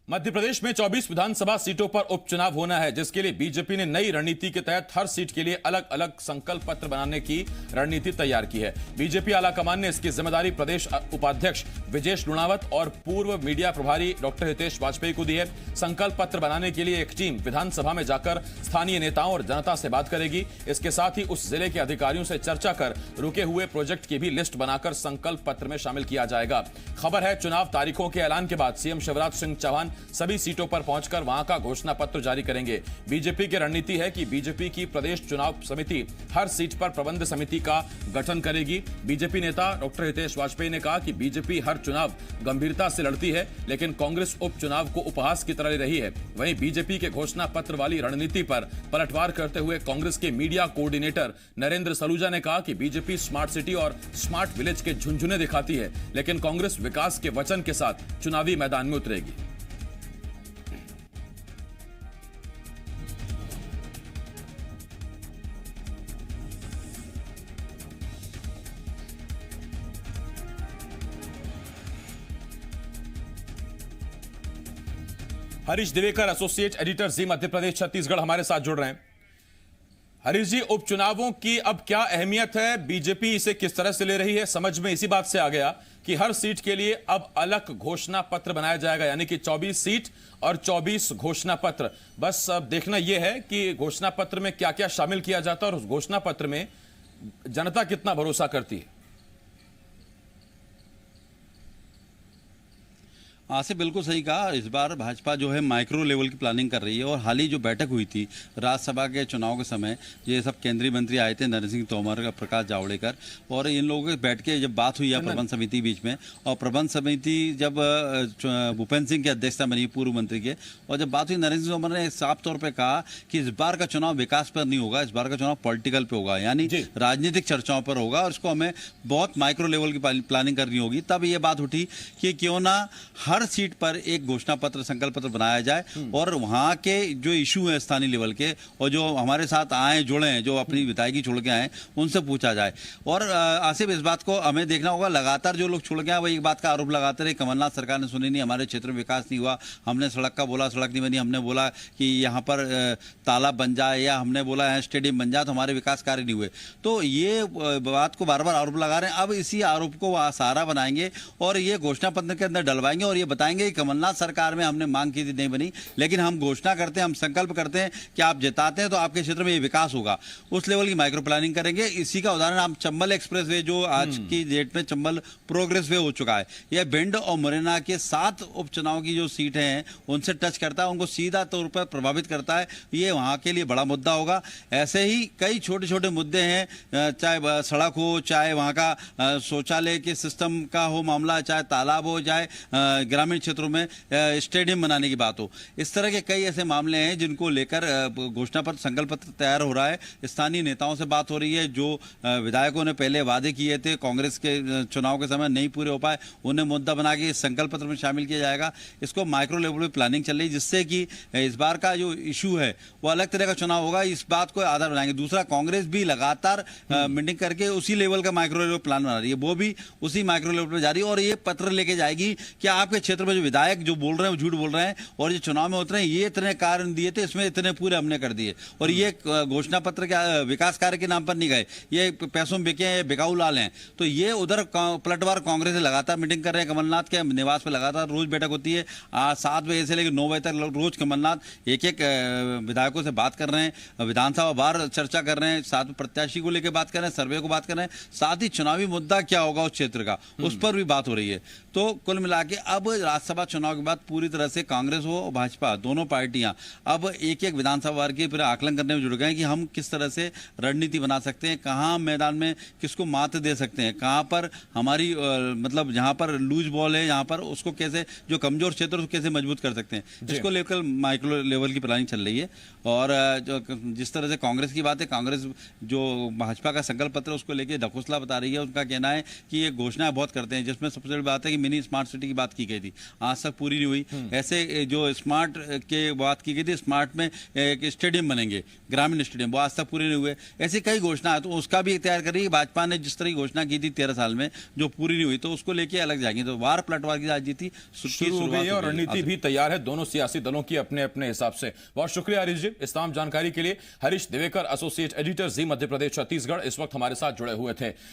मध्य प्रदेश में 24 विधानसभा सीटों पर उपचुनाव होना है, जिसके लिए बीजेपी ने नई रणनीति के तहत हर सीट के लिए अलग अलग संकल्प पत्र बनाने की रणनीति तैयार की है। बीजेपी आलाकमान ने इसकी जिम्मेदारी प्रदेश उपाध्यक्ष विजेश लुणावत और पूर्व मीडिया प्रभारी डॉक्टर हितेश वाजपेयी को दी है। संकल्प पत्र बनाने के लिए एक टीम विधानसभा में जाकर स्थानीय नेताओं और जनता से बात करेगी। इसके साथ ही उस जिले के अधिकारियों से चर्चा कर रुके हुए प्रोजेक्ट की भी लिस्ट बनाकर संकल्प पत्र में शामिल किया जाएगा। खबर है, चुनाव तारीखों के ऐलान के बाद सीएम शिवराज सिंह चौहान सभी सीटों पर पहुंचकर वहां का घोषणा पत्र जारी करेंगे। बीजेपी की रणनीति है कि बीजेपी की प्रदेश चुनाव समिति हर सीट पर प्रबंध समिति का गठन करेगी। बीजेपी नेता डॉक्टर हितेश वाजपेयी ने कहा कि बीजेपी हर चुनाव गंभीरता से लड़ती है, लेकिन कांग्रेस उपचुनाव को उपहास की तरह ले रही है। वहीं बीजेपी के घोषणा पत्र वाली रणनीति पर पलटवार करते हुए कांग्रेस के मीडिया कोऑर्डिनेटर नरेंद्र सलूजा ने कहा कि बीजेपी स्मार्ट सिटी और स्मार्ट विलेज के झुनझुने दिखाती है, लेकिन कांग्रेस विकास के वचन के साथ चुनावी मैदान में उतरेगी। हरीश दिवेकर, एसोसिएट एडिटर जी मध्य प्रदेश छत्तीसगढ़, हमारे साथ जुड़ रहे हैं। हरीश जी, उपचुनावों की अब क्या अहमियत है, बीजेपी इसे किस तरह से ले रही है? समझ में इसी बात से आ गया कि हर सीट के लिए अब अलग घोषणा पत्र बनाया जाएगा, यानी कि 24 सीट और 24 घोषणा पत्र। बस अब देखना यह है कि घोषणा पत्र में क्या क्या शामिल किया जाता है और उस घोषणा पत्र में जनता कितना भरोसा करती है। से बिल्कुल सही कहा। इस बार भाजपा जो है माइक्रो लेवल की प्लानिंग कर रही है और हाल ही जो बैठक हुई थी राज्यसभा के चुनाव के समय, ये सब केंद्रीय मंत्री आए थे, नरेंद्र सिंह तोमर, प्रकाश जावड़ेकर, और इन लोगों के बैठ के जब बात हुई है प्रबंध समिति बीच में, और प्रबंध समिति जब भूपेंद्र सिंह की अध्यक्षता बनी, पूर्व मंत्री के, और जब बात हुई, नरेंद्र सिंह तोमर ने साफ तौर पर कहा कि इस बार का चुनाव विकास पर नहीं होगा, इस बार का चुनाव पॉलिटिकल पे होगा, यानी राजनीतिक चर्चाओं पर होगा, और इसको हमें बहुत माइक्रो लेवल की प्लानिंग करनी होगी। तब ये बात उठी कि क्यों ना हर सीट पर एक घोषणा पत्र, संकल्प पत्र बनाया जाए और वहां के जो इशू है स्थानीय लेवल के, और जो हमारे साथ आए जुड़े हैं, जो अपनी विधायकी छोड़ के आए, उनसे पूछा जाए। और आसिफ, इस बात को हमें देखना होगा, लगातार जो लोग छोड़ के आए वो एक बात का आरोप लगाते रहे, कमलनाथ सरकार ने सुनी नहीं, हमारे क्षेत्र में विकास नहीं हुआ, हमने सड़क का बोला, सड़क नहीं बनी, हमने बोला कि यहाँ पर तालाब बन जाए, या हमने बोला यहाँ स्टेडियम बन जाए, तो हमारे विकास कार्य नहीं हुए। तो ये बात को बार बार आरोप लगा रहे हैं। अब इसी आरोप को सहारा बनाएंगे और ये घोषणा पत्र के अंदर डलवाएंगे और ये बताएंगे कमलनाथ सरकार में हमने मांग की थी, नहीं बनी, लेकिन हम घोषणा करते हैं, हम संकल्प करते हैं कि आप जिताते हैं तो आपके क्षेत्र में ये विकास होगा। उस लेवल की माइक्रो प्लानिंग करेंगे। इसी का उदाहरण आप चंबल एक्सप्रेस वे, जो आज की डेट में चंबल प्रोग्रेस वे हो चुका है, यह भिंड और मुरैना के 7 उपचुनाव की जो सीटें हैं उनसे टच करता है, उनको सीधा तौर पर प्रभावित करता है। ये वहां के लिए बड़ा मुद्दा होगा। ऐसे ही कई छोटे छोटे मुद्दे हैं, चाहे सड़क हो, चाहे वहां का शौचालय के सिस्टम का हो मामला, चाहे तालाब हो, चाहे ग्रामीण क्षेत्रों में स्टेडियम बनाने की बात हो। इस तरह के कई ऐसे मामले हैं जिनको लेकर घोषणा पत्र, संकल्प पत्र तैयार हो रहा है। स्थानीय नेताओं से बात हो रही है, जो विधायकों ने पहले वादे किए थे, कांग्रेस के चुनाव के समय नहीं पूरे हो पाए, उन्हें मुद्दा बना के इस संकल्प पत्र में शामिल किया जाएगा। इसको माइक्रो लेवल पर प्लानिंग चल रही है, जिससे कि इस बार का जो इशू है वो अलग तरह का चुनाव होगा, इस बात को आधार बनाएंगे। दूसरा, कांग्रेस भी लगातार मीटिंग करके उसी लेवल का माइक्रो लेवल प्लान बना रही है, वो भी उसी माइक्रो लेवल पर जा रही है, और ये पत्र लेके जाएगी कि आपके क्षेत्र में जो विधायक जो बोल रहे हैं वो झूठ बोल रहे हैं, और जो चुनाव में उतरे ये इतने कार्य दिए थे, इसमें इतने पूरे हमने कर दिए, और ये घोषणा पत्र के विकास कार्य के नाम पर नहीं गए, ये पैसों में बिके हैं, बिकाऊ लाल हैं। तो ये उधर पलटवार कांग्रेस से लगातार मीटिंग कर रहे हैं, कमलनाथ के निवास पर लगातार रोज बैठक होती है, 7 बजे से लेकर 9 बजे तक रोज कमलनाथ एक विधायकों से बात कर रहे हैं, विधानसभा बाहर चर्चा कर रहे हैं, साथ में प्रत्याशी को लेकर बात कर रहे हैं, सर्वे को बात कर रहे हैं, साथ ही चुनावी मुद्दा क्या होगा उस क्षेत्र का, उस पर भी बात हो रही है। तो कुल मिला के अब राज्यसभा चुनाव के बाद पूरी तरह से कांग्रेस हो और भाजपा, दोनों पार्टियां अब एक एक विधानसभा वार के फिर आकलन करने में जुड़ गए कि हम किस तरह से रणनीति बना सकते हैं, कहां मैदान में किसको मात दे सकते हैं, कहां पर हमारी मतलब जहां पर लूज बॉल है, यहां पर उसको कैसे, जो कमजोर क्षेत्र उसको कैसे मजबूत कर सकते हैं, इसको लेकर माइक्रो लेवल की प्लानिंग चल रही है। और जो जिस तरह से कांग्रेस की बात है, कांग्रेस जो भाजपा का संकल्प पत्र उसको लेकर ढकोसला बता रही है। उनका कहना है कि ये घोषणाएं बहुत करते हैं, जिसमें सबसे बड़ी बात है कि मिनी स्मार्ट सिटी की बात की गई थी। थी, आज तक पूरी नहीं हुई। ऐसे जो स्मार्ट के बात की गई थी, स्मार्ट में एक स्टेडियम बनेंगे, ग्रामीण स्टेडियम, वो आज तक पूरे नहीं हुए। ऐसी कई घोषणा है, तो उसका भी तैयार कर रही है भाजपा ने। जिस तरह की घोषणा की थी 13 साल में जो पूरी नहीं हुई, तो उसको लेके अलग जाएंगे। तो वार पलटवार की राजनीति शुरू हो गई है और रणनीति भी तैयार है दोनों सियासी दलों की अपने अपने हिसाब से। बहुत शुक्रिया हरीश जी इस तमाम जानकारी के लिए। हरीश दिवेकर, एसोसिएट एडिटर, जी मध्य प्रदेश छत्तीसगढ़, इस वक्त हमारे साथ जुड़े हुए थे।